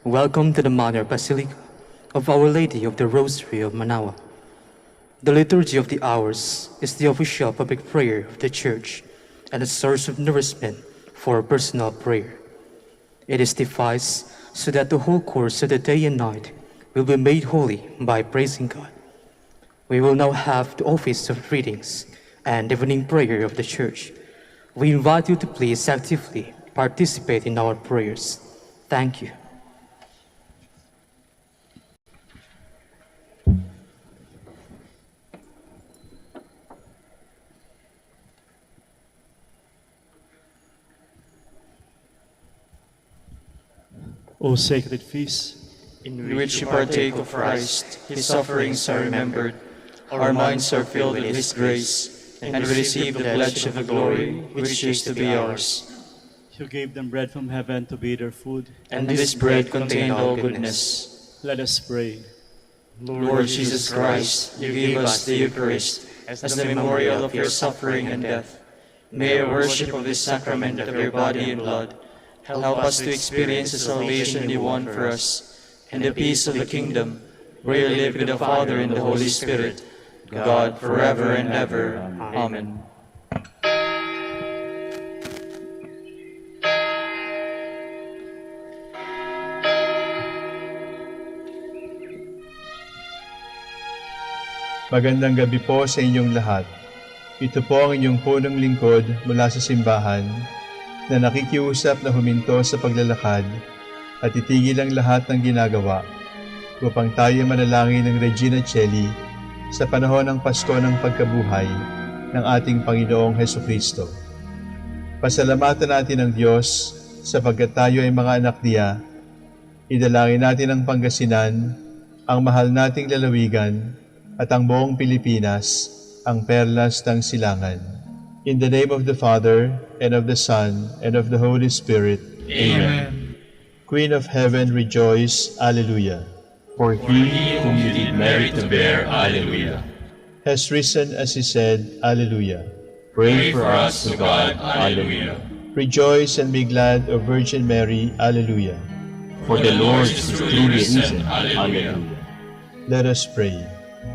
Welcome to the Mother Basilica of Our Lady of the Rosary of Manaoag. The Liturgy of the Hours is the official public prayer of the Church and a source of nourishment for personal prayer. It is devised so that the whole course of the day and night will be made holy by praising God. We will now have the office of readings and evening prayer of the Church. We invite you to please actively participate in our prayers. Thank you. O sacred feast, in which we partake of Christ, His sufferings are remembered, our minds are filled with His grace, and we receive the pledge of the glory which is to be ours. you gave them bread from heaven to be their food. And this bread contained all goodness. Let us pray. Lord Jesus Christ, you gave us the Eucharist as the memorial of your suffering and death. May our worship of this sacrament of your body and blood help us to experience the salvation you won for us, and the peace of the kingdom, where you live with the Father and the Holy Spirit, God, forever and ever. Amen. Magandang gabi po sa inyong lahat. Ito po ang inyong punong lingkod mula sa simbahan na nakikiusap na huminto sa paglalakad at itigil ang lahat ng ginagawa upang tayo manalangin ng Regina Coeli sa panahon ng Pasko ng pagkabuhay ng ating Panginoong Hesukristo. Pasalamatan natin ang Diyos sapagkat tayo ay mga anak niya. Idalangin natin ang Pangasinan, ang mahal nating lalawigan, at ang buong Pilipinas, ang perlas ng silangan. In the name of the Father, and of the Son, and of the Holy Spirit. Amen. Queen of Heaven, rejoice. Alleluia. For he whom you did merit to bear, Alleluia, Has risen as he said, Alleluia. pray for us to God, Alleluia. Rejoice and be glad, O Virgin Mary, Alleluia. For the Lord is truly risen, Alleluia. Let us pray.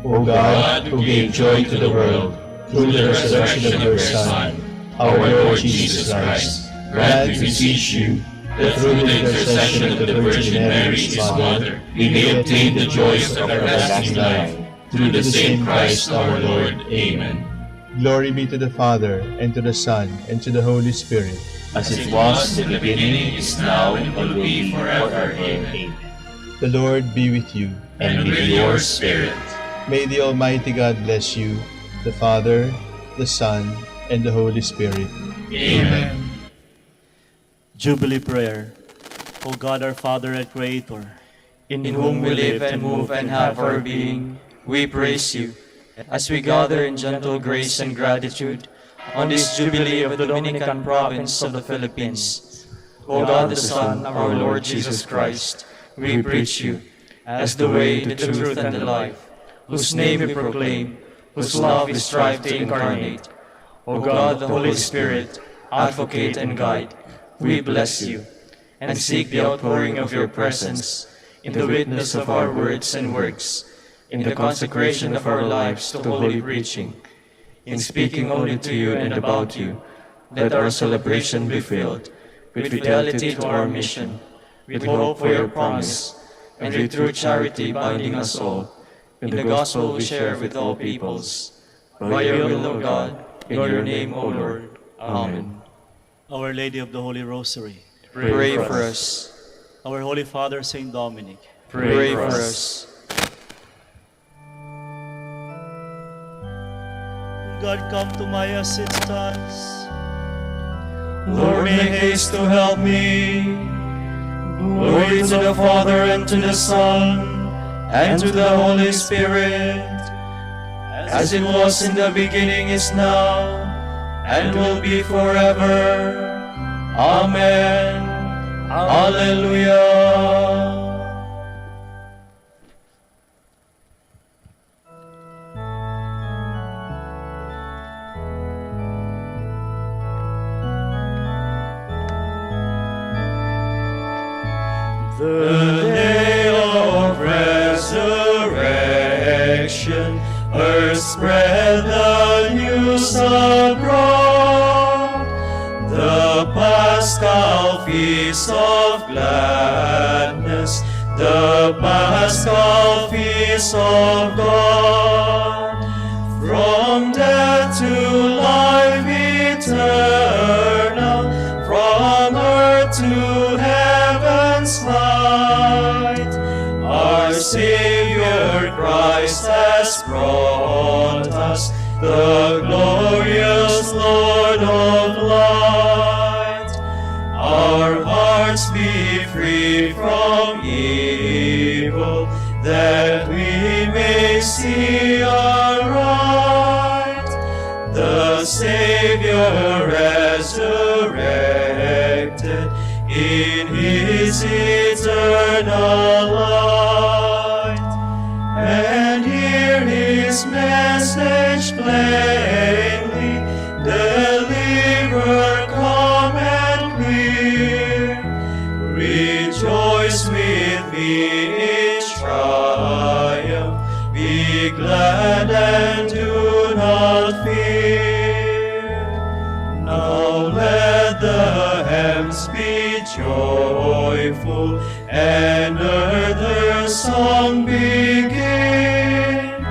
O God, who gave joy to the world through the resurrection of your Son, our Lord Jesus Christ, grant, we beseech you, that through the intercession of the Virgin Mary, his Mother, we may obtain the joys of everlasting life, through the same Christ our Lord. Amen. Glory be to the Father, and to the Son, and to the Holy Spirit. As it was in the beginning, is now, and will be forever. Amen. The Lord be with you. And with your spirit. May the Almighty God bless you, the Father, the Son, and the Holy Spirit. Amen. Jubilee Prayer. O God, our Father and Creator, In whom we live and move and have our being, we praise you, as we gather in gentle grace and gratitude on this Jubilee of the Dominican province of the Philippines. O God the Son, our Lord Jesus Christ, we preach you as the way, the truth, and the life, whose name we proclaim, whose love we strive to incarnate. O God, the Holy Spirit, advocate and guide, we bless you, and seek the outpouring of your presence in the witness of our words and works, in the consecration of our lives to holy preaching, in speaking only to you and about you. Let our celebration be filled with fidelity to our mission, with hope for your promise, and with true charity binding us all in the gospel we share with all peoples. By your will, O God, in your name, O Lord. Amen. Our Lady of the Holy Rosary, Pray for us. our Holy Father, Saint Dominic, Pray for us. God, come to my assistance. Lord, make haste to help me. Glory to the Father, and to the Son, and to the Holy Spirit, as it was in the beginning, is now, and will be forever. Amen. Alleluia. The day of resurrection, earth spread the news abroad. The Paschal feast of gladness, the Paschal feast of God. From death to life eternal, from earth to heaven's light, our Savior Christ has brought us, the glorious Lord of light. Our hearts be free from evil, that we may see aright the Savior resurrected in His eternal light, and hear His message plainly, deliver calm and clear. Rejoice with me in triumph, be glad and do not fear. Now let the heavens be joyful, and earth her song begin.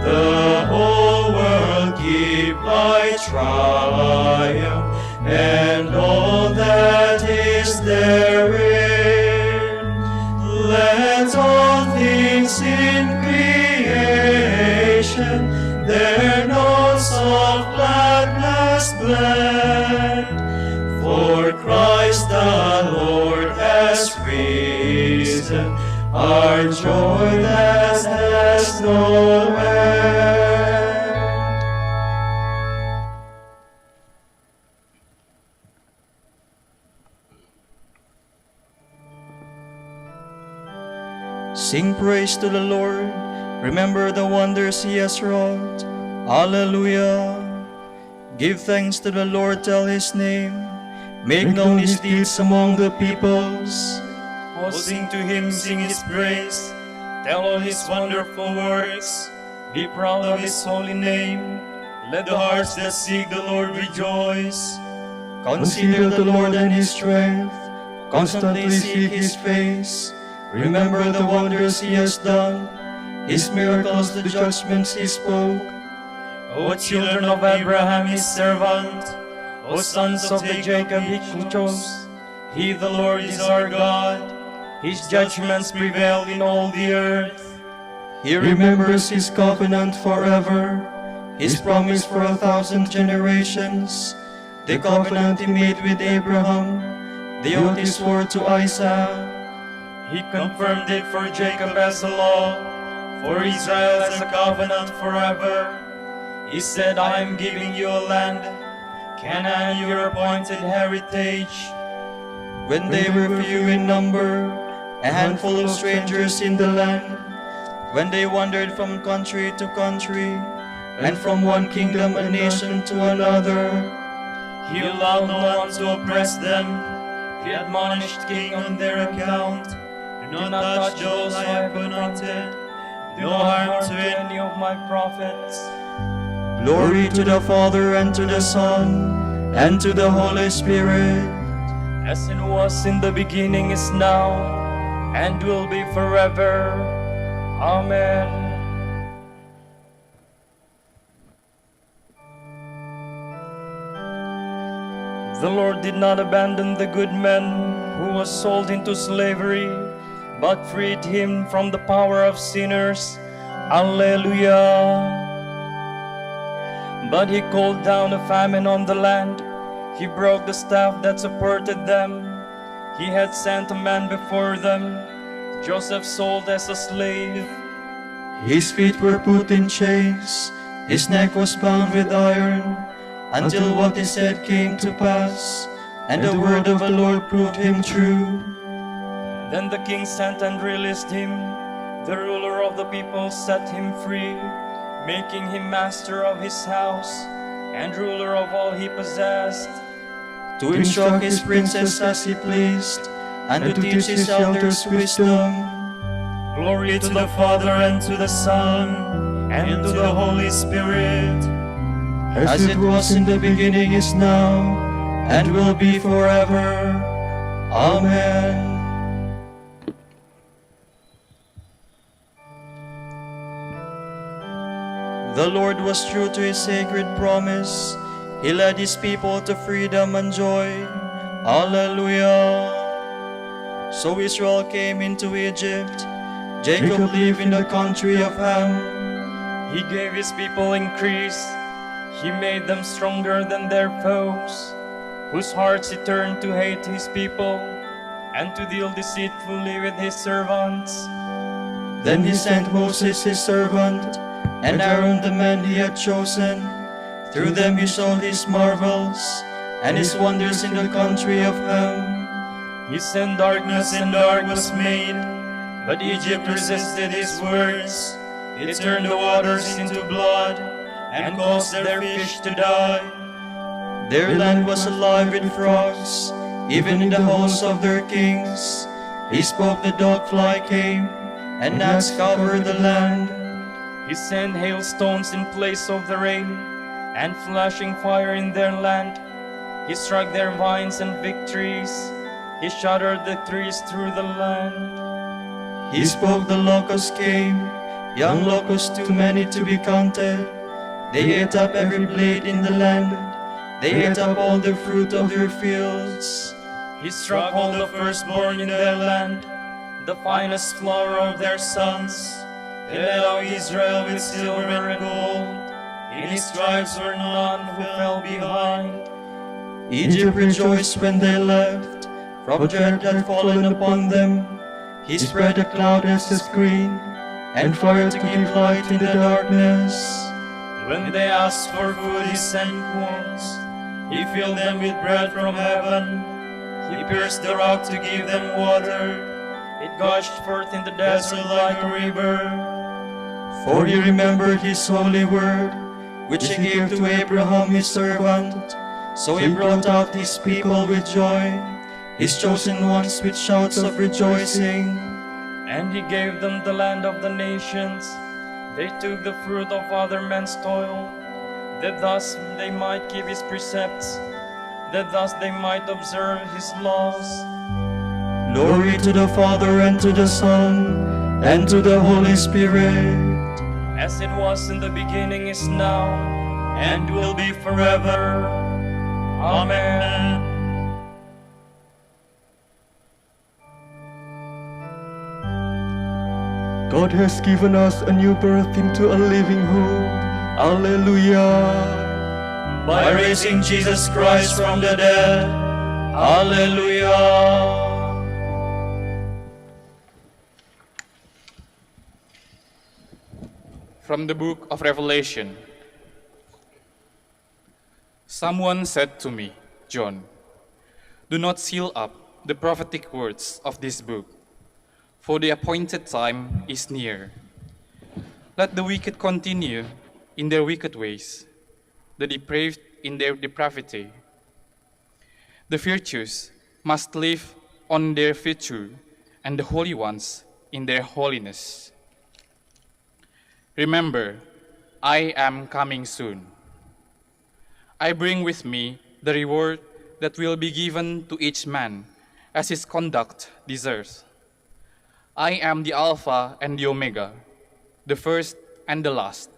The whole world keep thy triumph, and all that is therein. Let all things in creation their notes of gladness blend. For Christ the Lord has risen, our joy that has no end. Sing praise to the Lord, remember the wonders He has wrought. Alleluia. Give thanks to the Lord, tell His name, make known His deeds among the peoples. Oh, sing to Him, sing His praise, tell all His wonderful works, be proud of His holy name. Let the hearts that seek the Lord rejoice. Consider the Lord and His strength, constantly seek His face. Remember the wonders He has done, His miracles, the judgments He spoke. O children of Abraham His servant, O sons of the Jacob He chose, He the Lord is our God, His judgments prevail in all the earth. He remembers His covenant forever, His promise for 1,000 generations, the covenant He made with Abraham, the oath He swore to Isaac. He confirmed it for Jacob as a law, for Israel as a covenant forever. He said, I am giving you a land, Canaan your appointed heritage. When they were few in number, a handful of strangers in the land, when they wandered from country to country, and from one kingdom and nation to another, He allowed no one to oppress them. He admonished king on their account. Do not touch those I have anointed. No harm to any of my prophets. Glory to the Father, and to the Son, and to the Holy Spirit, As it was in the beginning, is now, and will be forever. Amen. The Lord did not abandon the good man who was sold into slavery, but freed him from the power of sinners. Alleluia. But He called down a famine on the land. He broke the staff that supported them. He had sent a man before them, Joseph sold as a slave. His feet were put in chains, His neck was bound with iron, until what He said came to pass, and the word of the Lord proved Him true. Then the king sent and released him. The ruler of the people set him free, making him master of his house and ruler of all he possessed. To instruct His princes as He pleased, and to teach his elders wisdom. Glory to the Father, and to the Son, and to the Holy Spirit. As it was in the beginning, is now, and will be forever. Amen. The Lord was true to his sacred promise. He led his people to freedom and joy. Alleluia. So Israel came into Egypt. Jacob lived in the country of Ham. He gave his people increase. He made them stronger than their foes, whose hearts he turned to hate his people, and to deal deceitfully with his servants. Then he sent Moses his servant, and Aaron the man he had chosen. Through them he showed his marvels, and his wonders in the country of Ham. He sent darkness, and dark was made, but Egypt resisted his words. It turned the waters into blood, and caused their fish to die. Their land was alive with frogs, even in the halls of their kings. He spoke, the dogfly came, and gnats covered the land. He sent hailstones in place of the rain, and flashing fire in their land. He struck their vines and fig trees. He shattered the trees through the land. He spoke, the locusts came, young locusts too many to be counted. They ate up every blade in the land. They ate up all the fruit of their fields. He struck all the firstborn in their land, the finest flower of their sons. They led out Israel with silver and gold. In his tribes were none who fell behind. Egypt rejoiced when they left, from dread had fallen upon them. He spread a cloud as a screen, and fire to give light in the darkness. When they asked for food, he sent quails. He filled them with bread from heaven. He pierced the rock to give them water. It gushed forth in the desert like a river. For he remembered his holy word, which he gave to Abraham his servant. So he brought out his people with joy, his chosen ones with shouts of rejoicing. And he gave them the land of the nations. They took the fruit of other men's toil, that thus they might keep his precepts, that thus they might observe his laws. Glory to the Father, and to the Son, and to the Holy Spirit. As it was in the beginning, is now, and will be forever. Amen. God has given us a new birth into a living hope. Alleluia. By raising Jesus Christ from the dead. Alleluia. From the book of Revelation. Someone said to me, John, do not seal up the prophetic words of this book, for the appointed time is near. Let the wicked continue in their wicked ways, the depraved in their depravity. The virtuous must live on their virtue, and the holy ones in their holiness. Remember, I am coming soon. I bring with me the reward that will be given to each man as his conduct deserves. I am the Alpha and the Omega, the first and the last,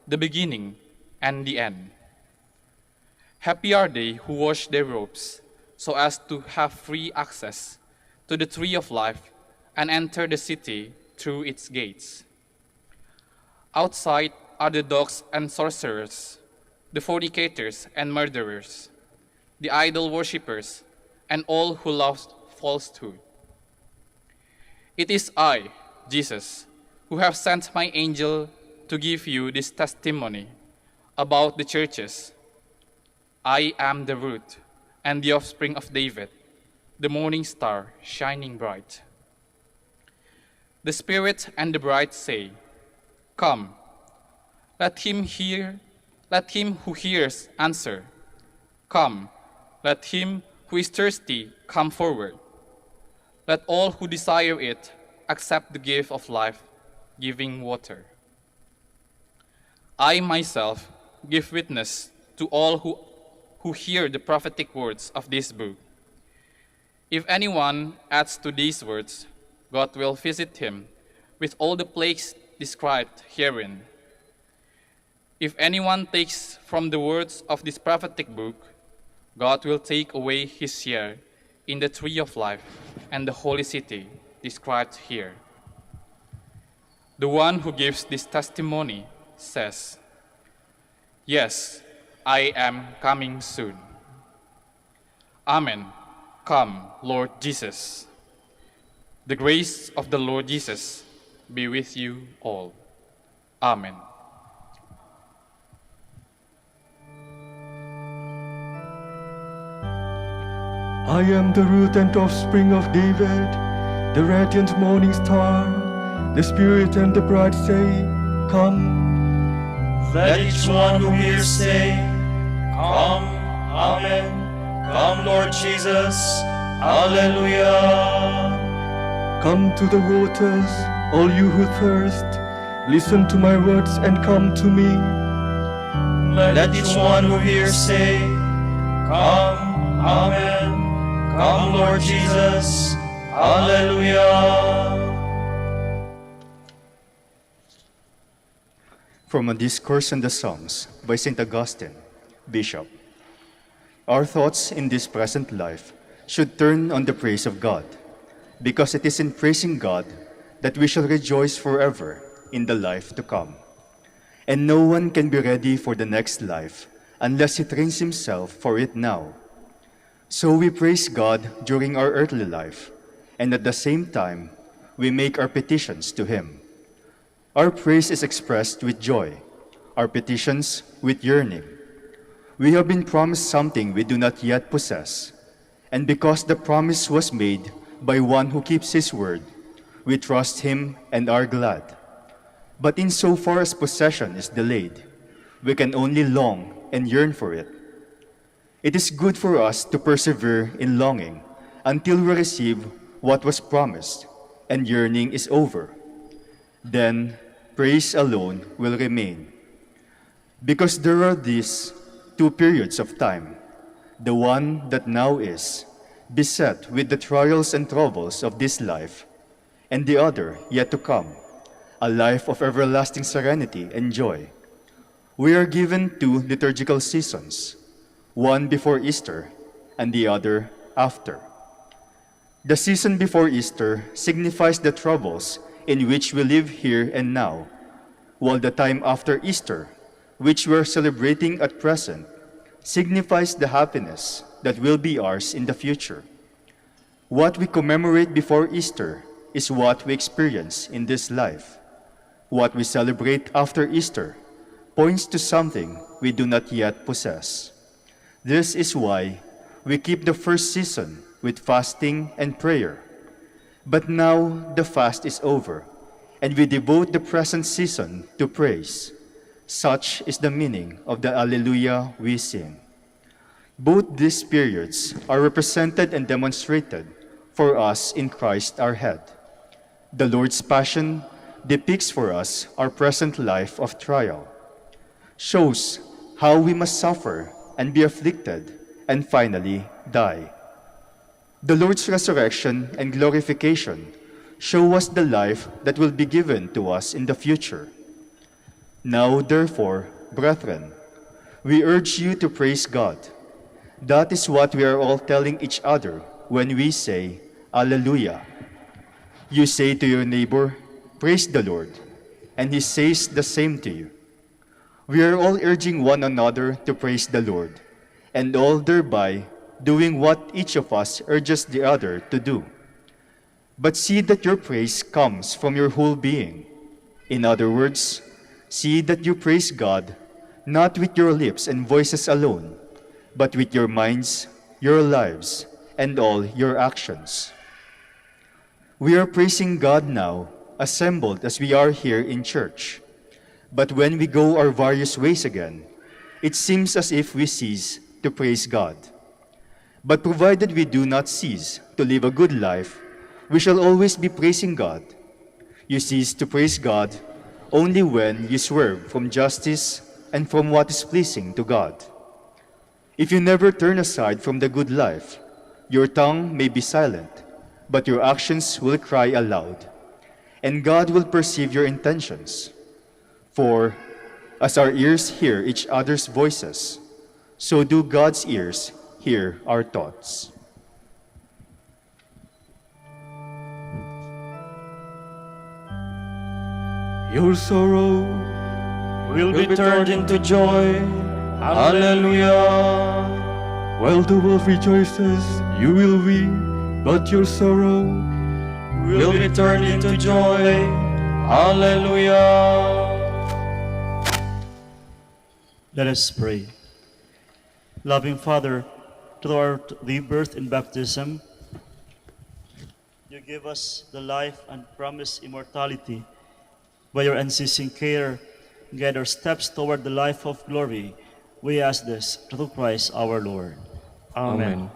the beginning and the end. Happy are they who wash their robes, so as to have free access to the tree of life and enter the city through its gates. Outside are the dogs and sorcerers, the fornicators and murderers, the idol worshippers, and all who love falsehood. It is I, Jesus, who have sent my angel to give you this testimony about the churches. I am the root and the offspring of David, the morning star shining bright. The Spirit and the bride say, Come. Let him who hears answer. Come. Let him who is thirsty come forward. Let all who desire it accept the gift of life-giving water. I myself give witness to all who hear the prophetic words of this book. If anyone adds to these words, God will visit him with all the plagues described herein. If anyone takes from the words of this prophetic book, God will take away his share in the tree of life and the holy city described here. The one who gives this testimony says, "Yes, I am coming soon." Amen. Come, Lord Jesus. The grace of the Lord Jesus be with you all. Amen. I am the root and offspring of David, the radiant morning star. The Spirit and the bride say, "Come." Let each one who hears say, "Come." Amen. Come, Lord Jesus. Hallelujah. Come to the waters, all you who thirst. Listen to my words and come to me. Let each one who hears say, "Come." Amen. Come, Lord Jesus. Hallelujah. From a Discourse on the Psalms by St. Augustine, Bishop. Our thoughts in this present life should turn on the praise of God, because it is in praising God that we shall rejoice forever in the life to come. And no one can be ready for the next life unless he trains himself for it now. So we praise God during our earthly life, and at the same time, we make our petitions to Him. Our praise is expressed with joy, our petitions with yearning. We have been promised something we do not yet possess, and because the promise was made by one who keeps His word, we trust Him and are glad. But insofar as possession is delayed, we can only long and yearn for it. It is good for us to persevere in longing until we receive what was promised and yearning is over. Then praise alone will remain. Because there are these two periods of time, the one that now is, beset with the trials and troubles of this life, and the other yet to come, a life of everlasting serenity and joy. We are given two liturgical seasons, one before Easter and the other after. The season before Easter signifies the troubles in which we live here and now, while the time after Easter, which we are celebrating at present, signifies the happiness that will be ours in the future. What we commemorate before Easter is what we experience in this life. What we celebrate after Easter points to something we do not yet possess. This is why we keep the first season with fasting and prayer. But now the fast is over, and we devote the present season to praise. Such is the meaning of the Alleluia we sing. Both these periods are represented and demonstrated for us in Christ our head. The Lord's Passion depicts for us our present life of trial, shows how we must suffer and be afflicted, and finally die. The Lord's resurrection and glorification show us the life that will be given to us in the future. Now, therefore, brethren, we urge you to praise God. That is what we are all telling each other when we say, Alleluia. You say to your neighbor, praise the Lord, and he says the same to you. We are all urging one another to praise the Lord, and all thereby doing what each of us urges the other to do. But see that your praise comes from your whole being. In other words, see that you praise God not with your lips and voices alone, but with your minds, your lives, and all your actions. We are praising God now, assembled as we are here in church. But when we go our various ways again, it seems as if we cease to praise God. But provided we do not cease to live a good life, we shall always be praising God. You cease to praise God only when you swerve from justice and from what is pleasing to God. If you never turn aside from the good life, your tongue may be silent, but your actions will cry aloud, and God will perceive your intentions. For as our ears hear each other's voices, so do God's ears hear our thoughts. Your sorrow will be turned into joy. Hallelujah. while the world rejoices, you will weep, but your sorrow Will be turned into joy. Hallelujah. Let us pray. Loving Father, through our rebirth and baptism, you give us the life and promised immortality. By your unceasing care, guide our steps toward the life of glory. We ask this through Christ our Lord. Amen.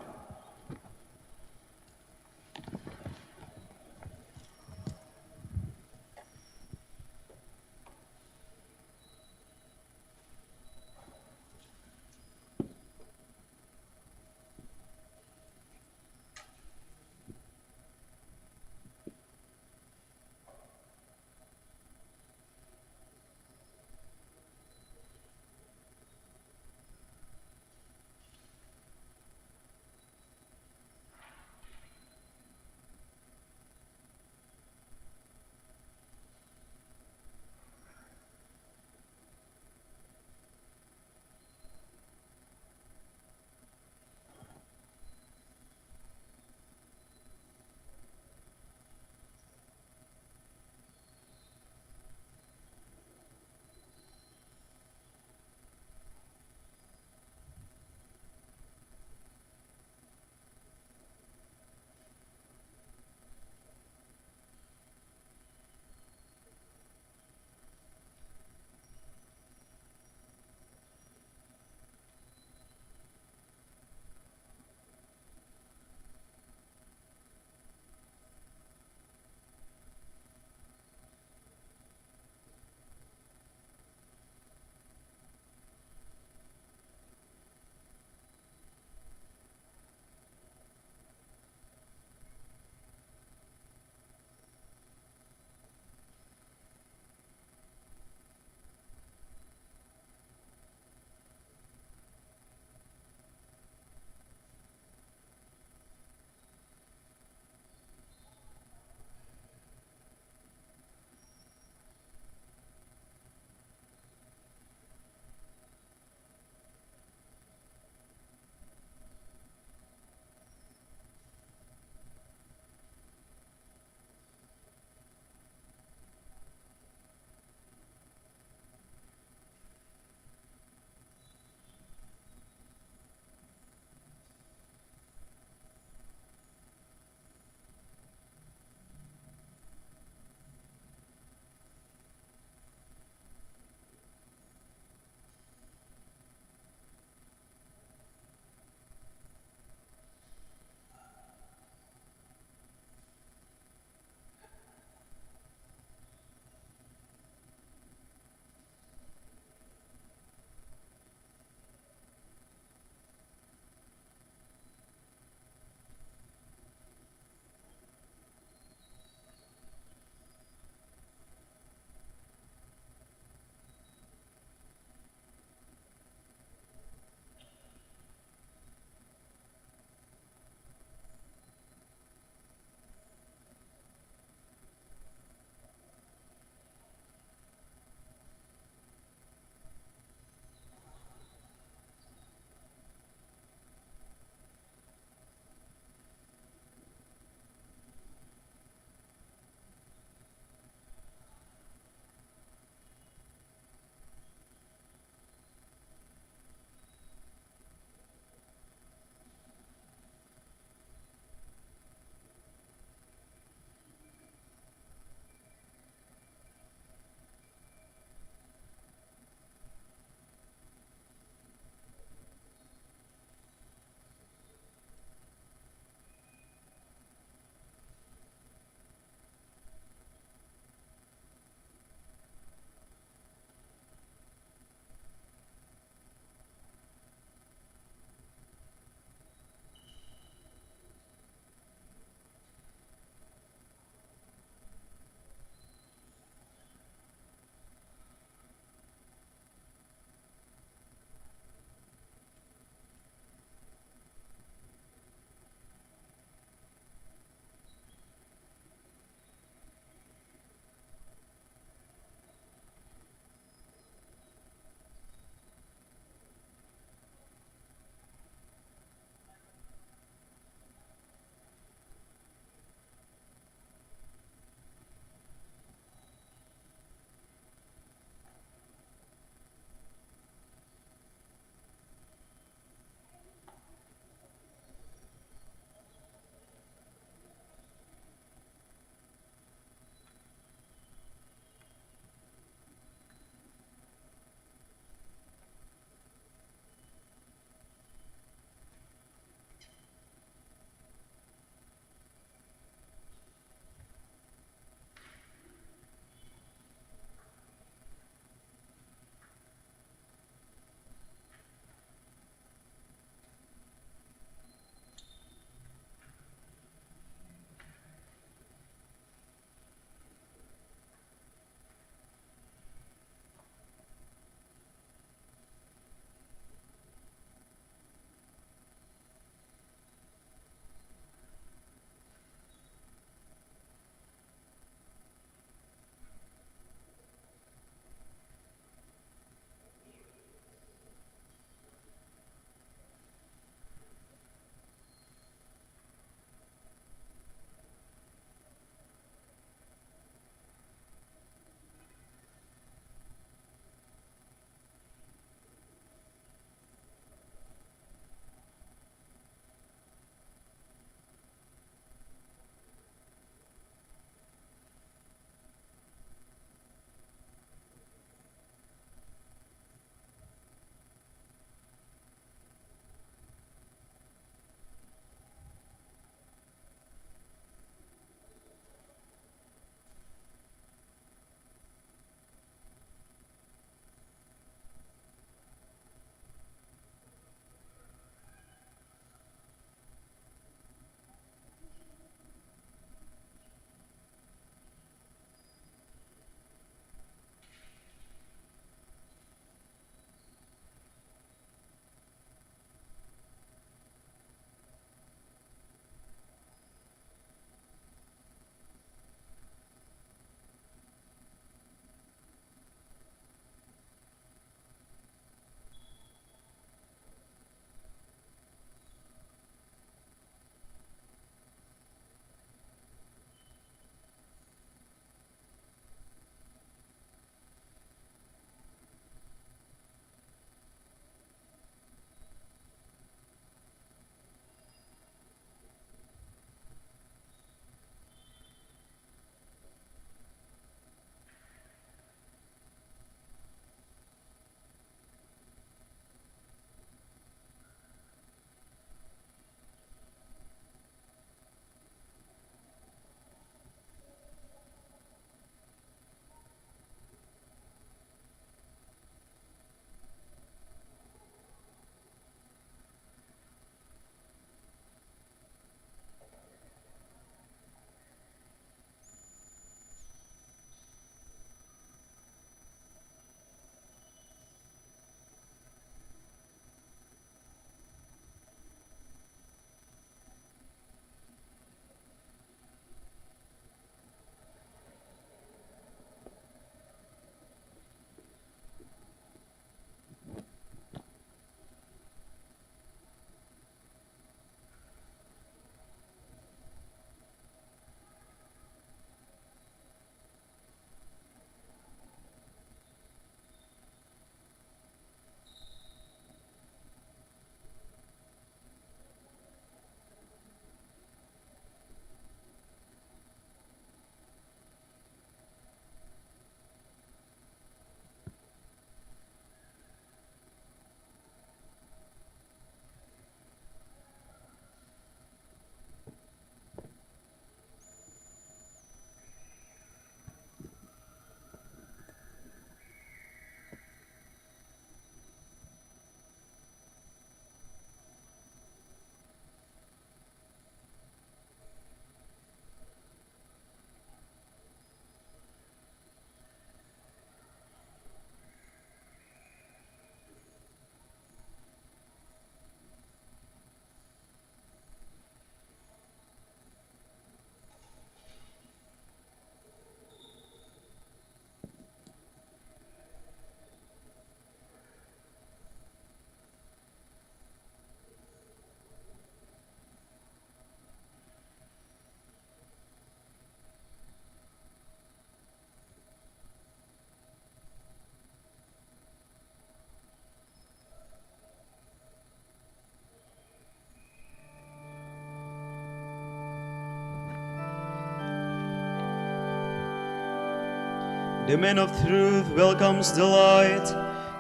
The man of truth welcomes the light.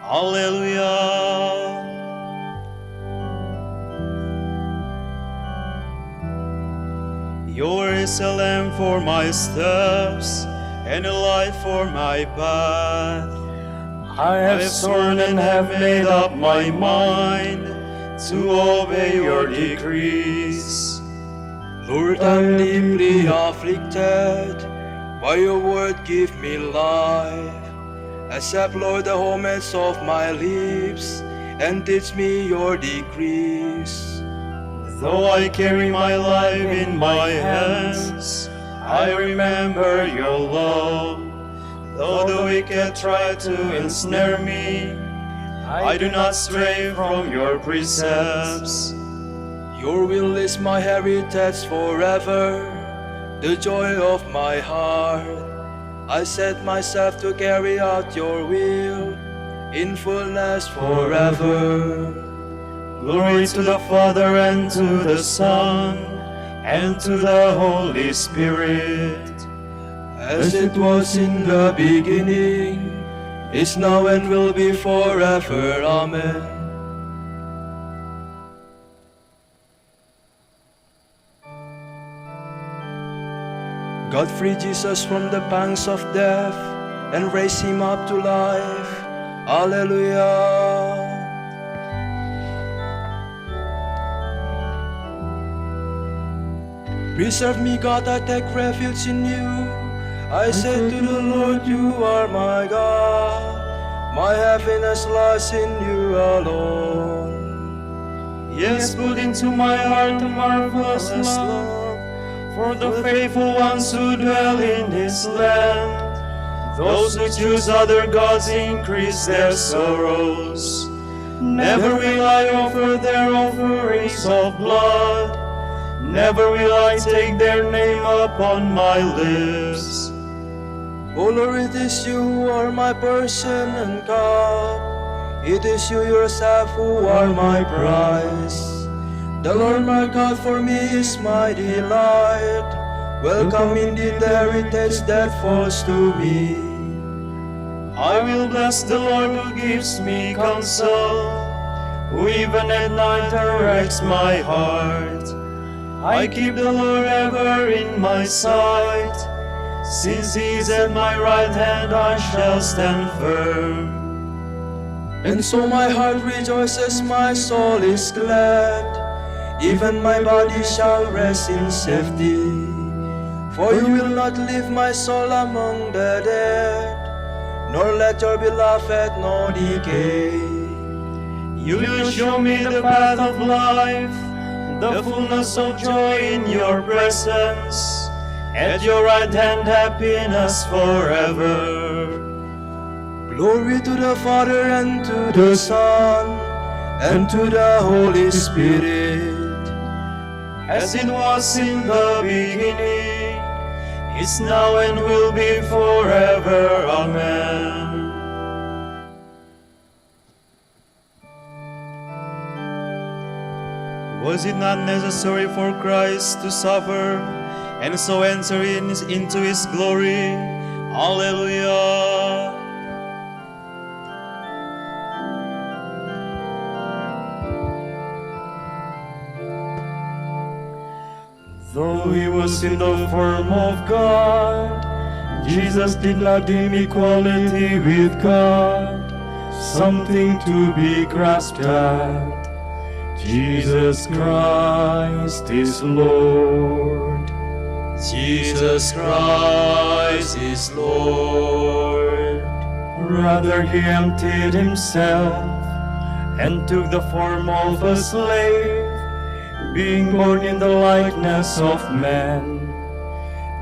Alleluia. Yours is a lamp for my steps and a light for my path. I have sworn and have made up my mind to obey your decrees. Lord, I'm deeply afflicted. By your word give me life. Accept, Lord, the homage of my lips, and teach me your decrees. Though I carry my life in my hands, I remember your love. Though the wicked try to ensnare me, I do not stray from your precepts. Your will is my heritage forever, the joy of my heart. I set myself to carry out your will in fullness forever. Glory to the Father and to the Son and to the Holy Spirit. As it was in the beginning, is now and will be forever. Amen. God freed Jesus from the pangs of death and raised him up to life. Alleluia. Preserve me, God, I take refuge in you. I say to the Lord, you are my God. My happiness lies in you alone. Yes, put into my heart a marvelous love for the faithful ones who dwell in this land. Those who choose other gods increase their sorrows. Never will I offer their offerings of blood. Never will I take their name upon my lips. O Lord, it is you who are my person and cup. It is you yourself who are my prize. The Lord my God for me is my delight. Welcome indeed the heritage that falls to me. I will bless the Lord who gives me counsel, who even at night directs my heart. I keep the Lord ever in my sight. Since he is at my right hand, I shall stand firm. And so my heart rejoices, my soul is glad. Even my body shall rest in safety. For you will not leave my soul among the dead, nor let your beloved know decay. You will show me the path of life, the fullness of joy in your presence. At your right hand happiness forever. Glory to the Father and to the Son and to the Holy Spirit. As it was in the beginning, is now and will be forever. Amen. Was it not necessary for Christ to suffer and so enter into his glory? Alleluia. Though he was in the form of God, Jesus did not deem equality with God something to be grasped at. Jesus Christ is Lord. Jesus Christ is Lord. Rather he emptied himself and took the form of a slave, being born in the likeness of man.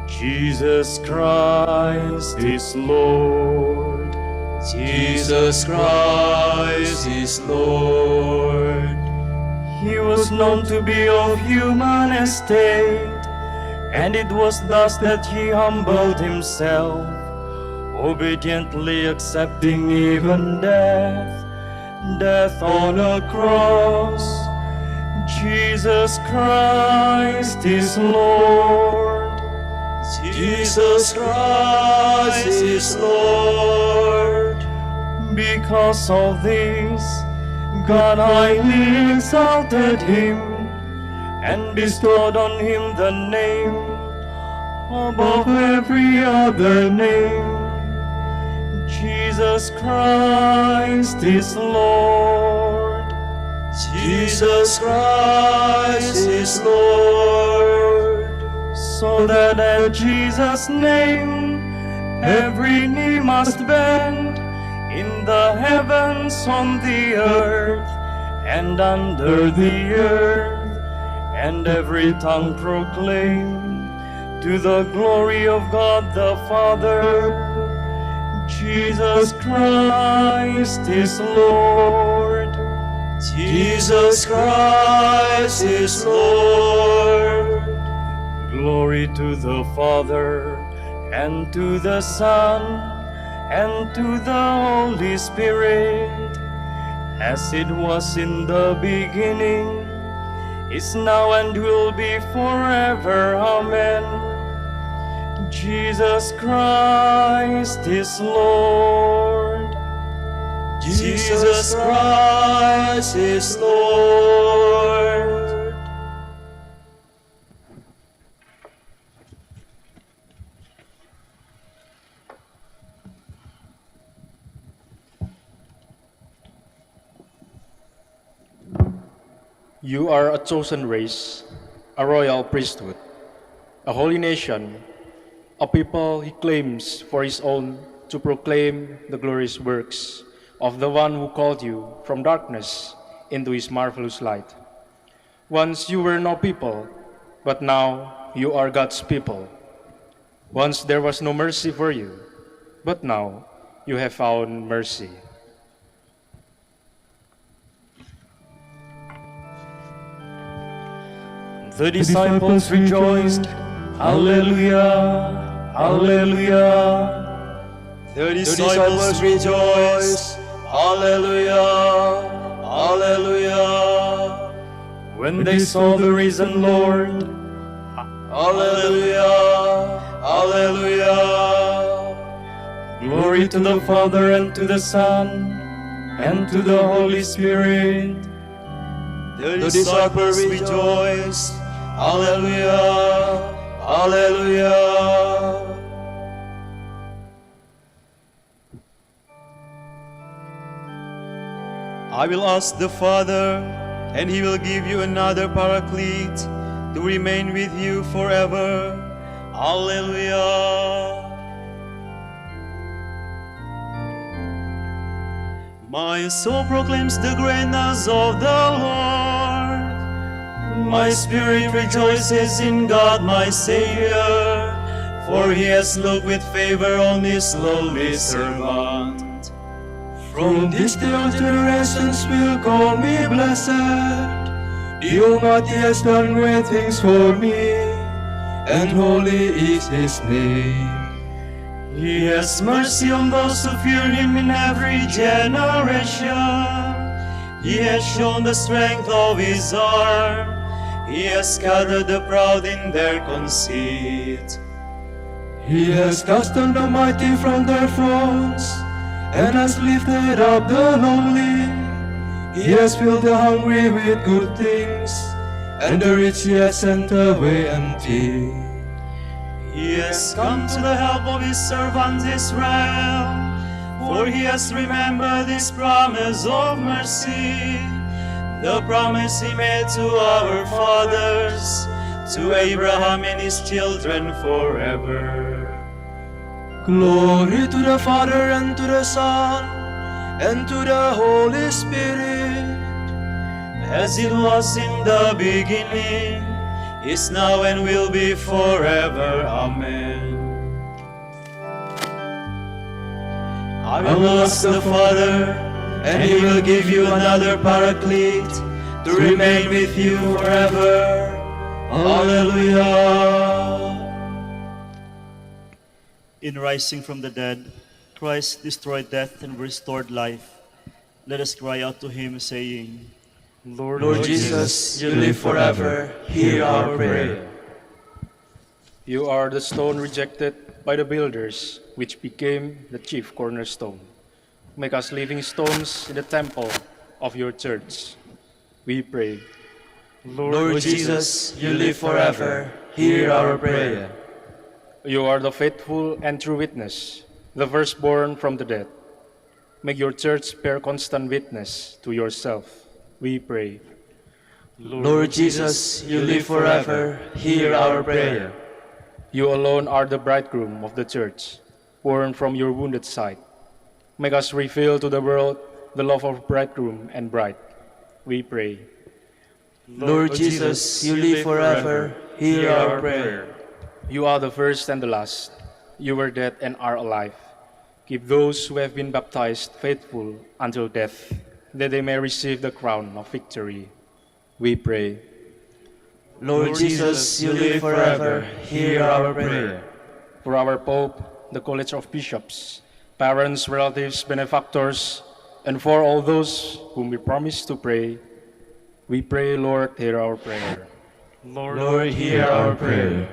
Jesus Christ is Lord. Jesus Christ is Lord. He was known to be of human estate, and it was thus that he humbled himself, obediently accepting even death on a cross. Jesus Christ is Lord. Jesus Christ is Lord. Because of this, God highly exalted him and bestowed on him the name above every other name. Jesus Christ is Lord. Jesus Christ is Lord. So that at Jesus' name every knee must bend, in the heavens, on the earth, and under the earth, and every tongue proclaim to the glory of God the Father, Jesus Christ is Lord. Jesus Christ is Lord. Glory to the Father, and to the Son, and to the Holy Spirit, as it was in the beginning, is now, and will be forever. Amen. Jesus Christ is Lord. Jesus Christ is Lord. You are a chosen race, a royal priesthood, a holy nation, a people he claims for his own, to proclaim the glorious works of the one who called you from darkness into his marvelous light. Once you were no people, but now you are God's people. Once there was no mercy for you, but now you have found mercy. The disciples rejoiced, Alleluia, Alleluia. The disciples rejoiced, Alleluia, Alleluia. When they saw the risen Lord, Alleluia, Alleluia. Glory to the Father, and to the Son, and to the Holy Spirit. The disciples rejoiced, Alleluia, Alleluia. I will ask the Father, and he will give you another Paraclete to remain with you forever. Alleluia. My soul proclaims the greatness of the Lord. My spirit rejoices in God my Savior, for he has looked with favor on his lowly servant. from this day all generations will call me blessed. The Almighty has done great things for me, and holy is his name. He has mercy on those who fear him in every generation. He has shown the strength of his arm. He has scattered the proud in their conceit. He has cast down the mighty from their thrones, and has lifted up the lowly. He has filled the hungry with good things, and the rich he has sent away empty. He has come to the help of his servant Israel, for he has remembered his promise of mercy, the promise he made to our fathers, to Abraham and his children forever. Glory to the Father, and to the Son, and to the Holy Spirit, as it was in the beginning, is now, and will be forever. Amen. I will ask the Father, and he will give you another Paraclete to remain with you forever. Alleluia. In rising from the dead, Christ destroyed death and restored life. Let us cry out to him, saying, Lord Jesus, you live forever. Hear our prayer. You are the stone rejected by the builders, which became the chief cornerstone. Make us living stones in the temple of your church. We pray. Lord Jesus, you live forever. Hear our prayer. You are the faithful and true witness, the firstborn from the dead. Make your church bear constant witness to yourself. We pray. Lord Jesus, you live forever. Hear our prayer. You alone are the bridegroom of the church, born from your wounded side. Make us reveal to the world the love of bridegroom and bride. We pray. Lord Jesus, you live forever. Hear our prayer. You are the first and the last. You were dead and are alive. Keep those who have been baptized faithful until death, that they may receive the crown of victory. We pray. Lord Jesus, you live forever. Hear our prayer. For our Pope, the College of Bishops, parents, relatives, benefactors, and for all those whom we promise to pray, we pray, Lord, hear our prayer. Lord, hear our prayer.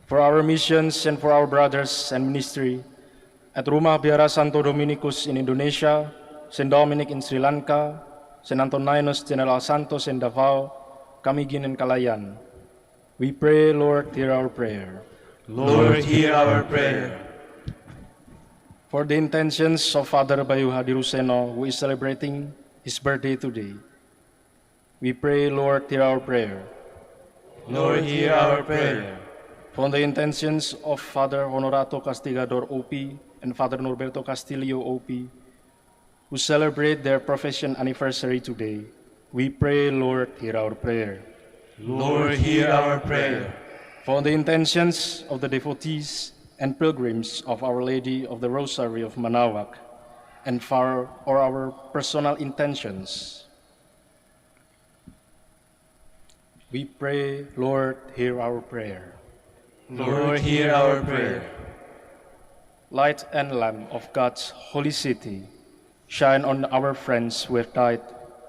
For our missions and for our brothers and ministry at Rumah Biara Santo Dominicus in Indonesia, St. Dominic in Sri Lanka, St. Antoninus General Santos in Davao, Camiguin and Calayan, we pray, Lord, hear our prayer. Lord, hear our prayer. For the intentions of Father Bayu Hadiruseno, who is celebrating his birthday today, we pray, Lord, hear our prayer. Lord, hear our prayer. For the intentions of Father Honorato Castigador OP and Father Norberto Castillo OP, who celebrate their profession anniversary today, we pray, Lord, hear our prayer. Lord, hear our prayer. For the intentions of the devotees and pilgrims of Our Lady of the Rosary of Manaoag, and for our personal intentions, we pray, Lord, hear our prayer. Lord, hear our prayer. Light and lamp of God's holy city, shine on our friends who have died,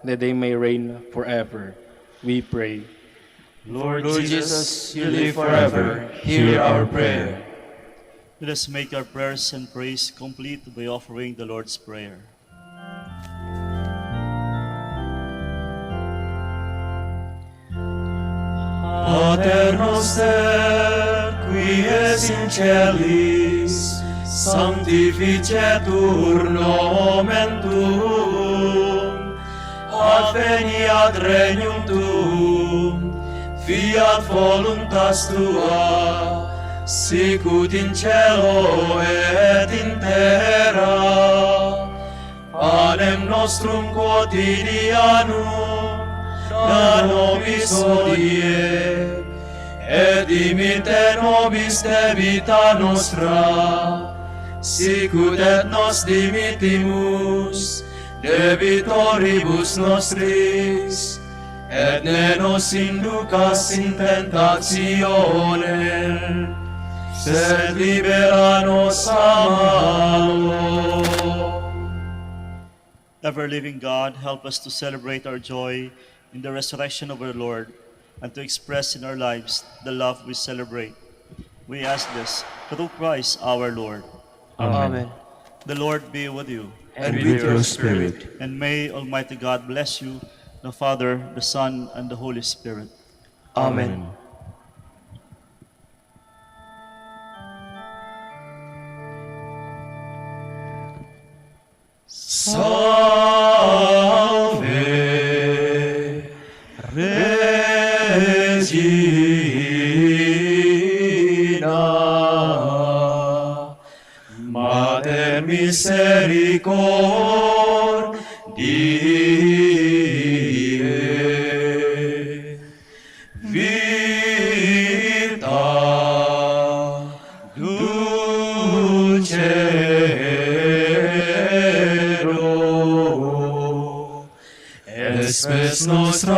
that they may reign forever. We pray. Lord Jesus, you live forever. Hear our prayer. Let us make our prayers and praise complete by offering the Lord's Prayer. Pater noster, qui es in celis, sanctificetur nomen tuum, adveniat regnum tuum, fiat voluntas tua, sicut in cielo et in terra. Panem nostrum quotidianum da nobis hodie, et dimitte nobis debita nostra, sicut et nos dimittimus debitoribus nostris, et ne nos inducas in tentationem, sed libera nos a malo. Ever-living God, help us to celebrate our joy in the resurrection of our Lord and to express in our lives the love we celebrate. We ask this through Christ our Lord. Amen. The Lord be with you. And with your spirit. And may Almighty God bless you, the Father, the Son, and the Holy Spirit. Amen. Salve Regina, Mater misericordiae, vita dulcedo, espes nostra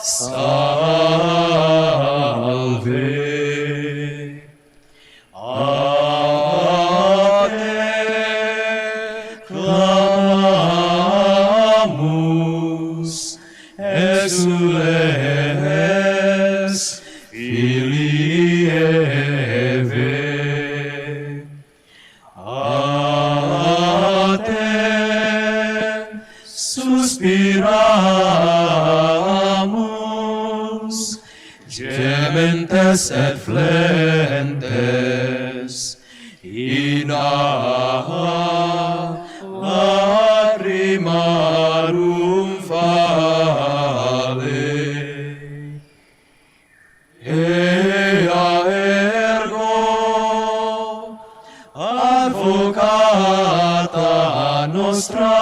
salve. A te clamamus, exules, suspiramus, gementes et flentes, in lacrimarum vale. Ea ergo advocata nostra,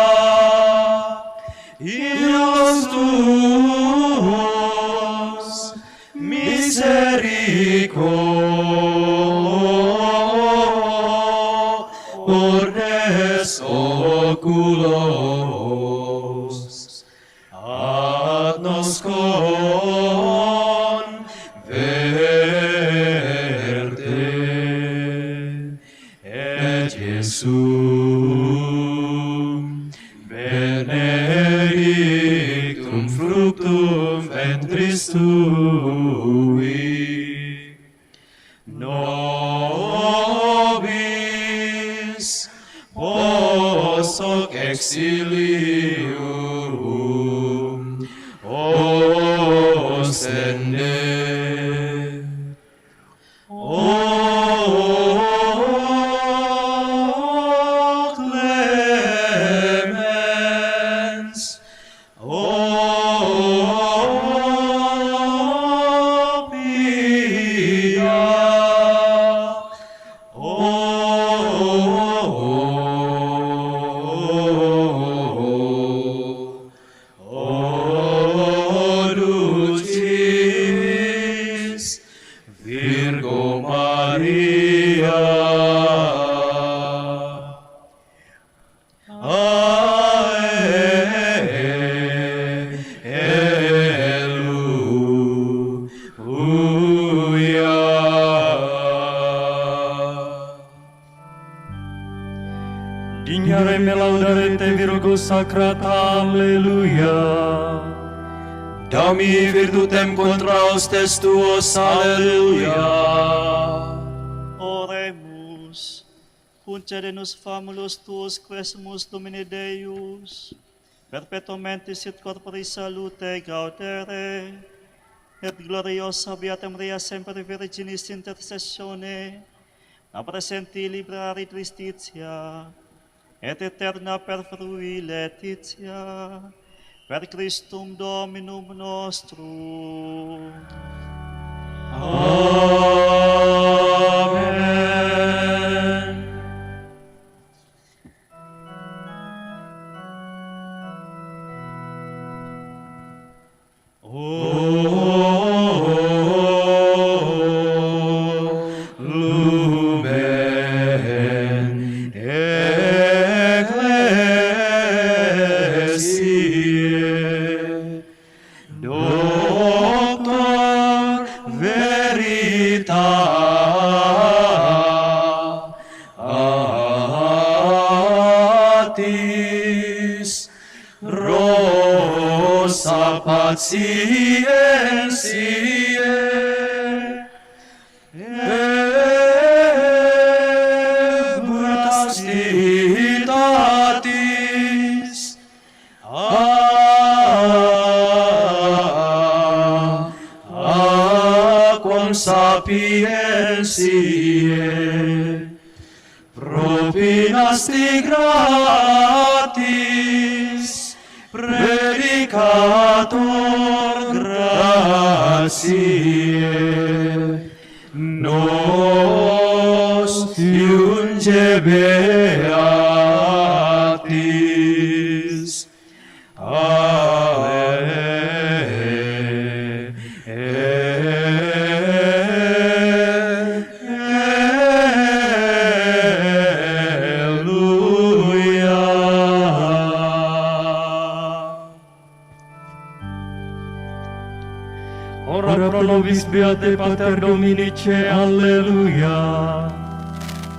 illos tuos misericordes oculos, ad nos converte, et Jesum benedictum fructum ventris tui, nobis post hoc exilium ostende. O clemens, O pia, O dulcis Virgo Maria, Dignare me laudare te Virgo Sacrata, Alleluia. Dami virtutem contra hostes tuos, Alleluia. Oremus, concede nos famulus tuos quesumus Domine Deus, perpetuamente sit corporis salute gaudere, et gloriosa Beata Maria semper Virginis intercessione, a presenti librari tristitia, et eterna perfrui letitia, per Christum Dominum nostrum. Amen. Lumen Ecclesiae, Doctor Veritatis, Rosa Patientiae, Chastitatis, quam sapientiae, propinasti gratis, predicator gratiae, nos iunge beatis. Ora pro nobis Beate Pater Dominice, Alleluia.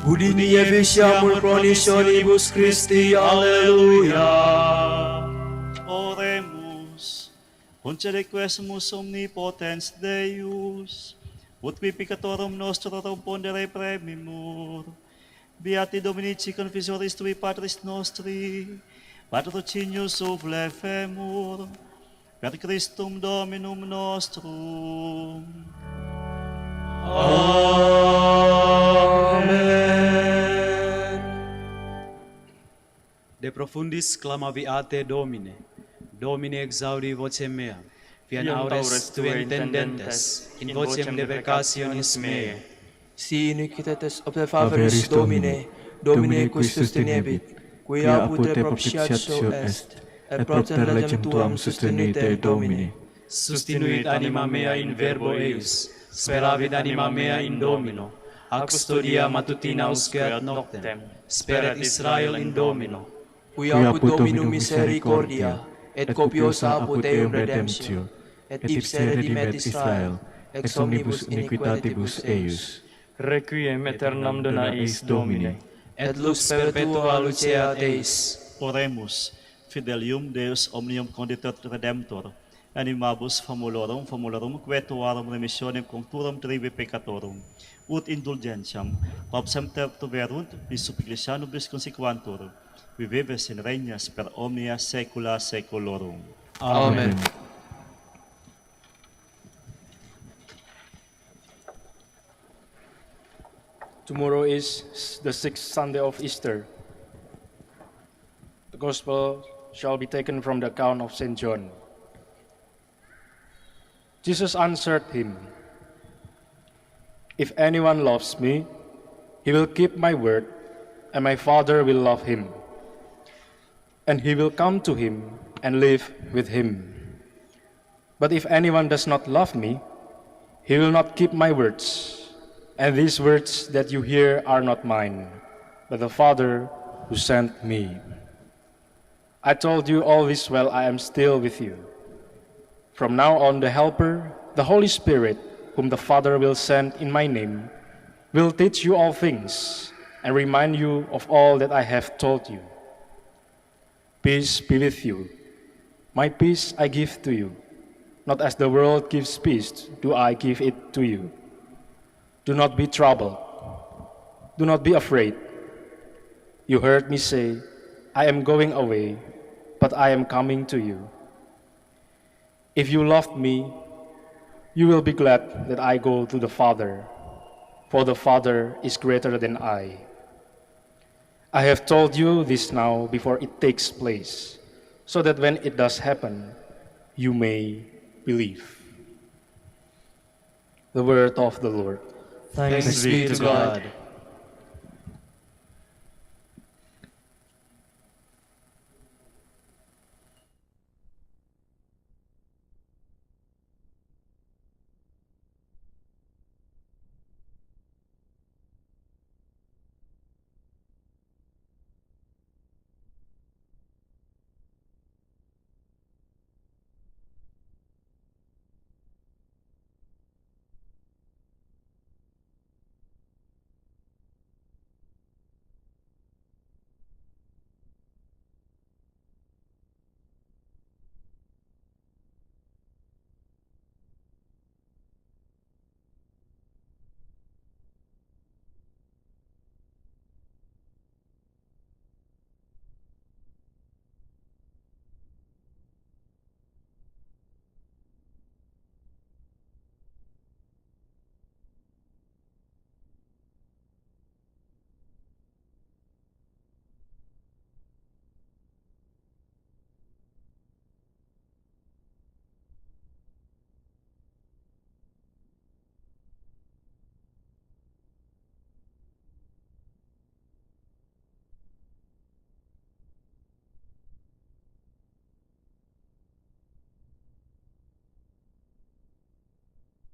Udini efficiamur pronitionibus Christi, Alleluia. Oremus, concede quesumus omnipotens Deus, ut qui peccatorum nostrorum pondere premimur, Beati Dominici confisoris tui Patris nostri, Patrocinius sufflefemur, per Christum Dominum nostrum. Amen. De profundis clamaviate Domine, Domine exaudi vocem mea, fian aures tue intendentes, in vocem deprecationis meae. Si iniquitates opte favoris Domine, Domine qui sustenebit, qui apud propitiatio est, et propter legem tuam sustenite Domine. Sustinuit anima mea in verbo eius, speravit anima mea in Domino, ac custodia matutina usque ad noctem, speret Israel in Domino. Qui apud Dominum misericordia, et copiosa apud eum redemptio, et ipse redimet Israel, ex omnibus iniquitatibus eius. Requiem aeternam dona eis Domine, Et lux perpetua luceat eis. Oremus, fidelium Deus omnium conditor redemptor, animabus famulorum quetuarum remissionem concturum tribi peccatorum, ut indulgentiam, popsam tertuverunt, bis supplicia nobis consequantur, viveves in regnas per omnia saecula saeculorum. Amen. Tomorrow is the 6th Sunday of Easter. The Gospel shall be taken from the account of St. John. Jesus answered him, "If anyone loves me, he will keep my word, and my Father will love him. And he will come to him and live with him. But if anyone does not love me, he will not keep my words. And these words that you hear are not mine, but the Father who sent me. I told you all this while I am still with you. From now on, the Helper, the Holy Spirit, whom the Father will send in my name, will teach you all things and remind you of all that I have told you. Peace be with you. My peace I give to you. Not as the world gives peace, do I give it to you. Do not be troubled. Do not be afraid. You heard me say, I am going away, but I am coming to you. If you loved me, you will be glad that I go to the Father, for the Father is greater than I. I have told you this now before it takes place, so that when it does happen, you may believe." The word of the Lord. Thanks be to God.